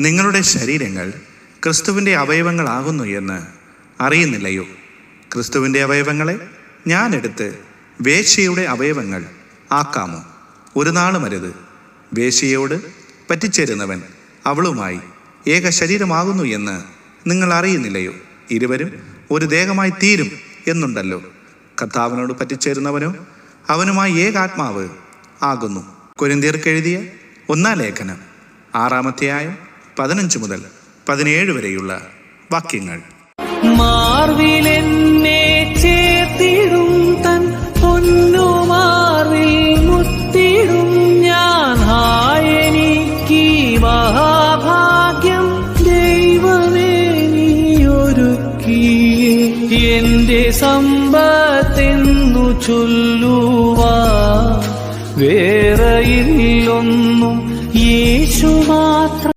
നിങ്ങളുടെ ശരീരങ്ങൾ ക്രിസ്തുവിൻ്റെ അവയവങ്ങളാകുന്നു എന്ന് അറിയുന്നില്ലയോ? ക്രിസ്തുവിൻ്റെ അവയവങ്ങളെ ഞാനെടുത്ത് വേശ്യയുടെ അവയവങ്ങൾ ആക്കാമോ? ഒരു നാളുമരുത്. വേശ്യയോട് പറ്റിച്ചേരുന്നവൻ അവളുമായി ഏക ശരീരമാകുന്നു എന്ന് നിങ്ങൾ അറിയുന്നില്ലയോ? ഇരുവരും ഒരു ദേഹമായി തീരും എന്നുണ്ടല്ലോ. കർത്താവിനോട് പറ്റിച്ചേരുന്നവനോ അവനുമായി ഏകാത്മാവ് ആകുന്നു. കൊരിന്ത്യർക്ക് എഴുതിയ 1-ാം ലേഖനം 6-ാമധ്യായം 15 മുതൽ 17 വരെയുള്ള വാക്യങ്ങൾ. മാർവിലെന്നെ ചേർത്തിടും തൻ പൊന്നുമാർവിൽ മുത്തിടും ഞാൻ. എനിക്ക് മഹാഭാഗ്യം ദൈവമേ നീയൊരുക്കി. എന്റെ സമ്പത്തെന്നു ചൊല്ലുവാ വേറെയില്ലൊന്നും യേശുവാ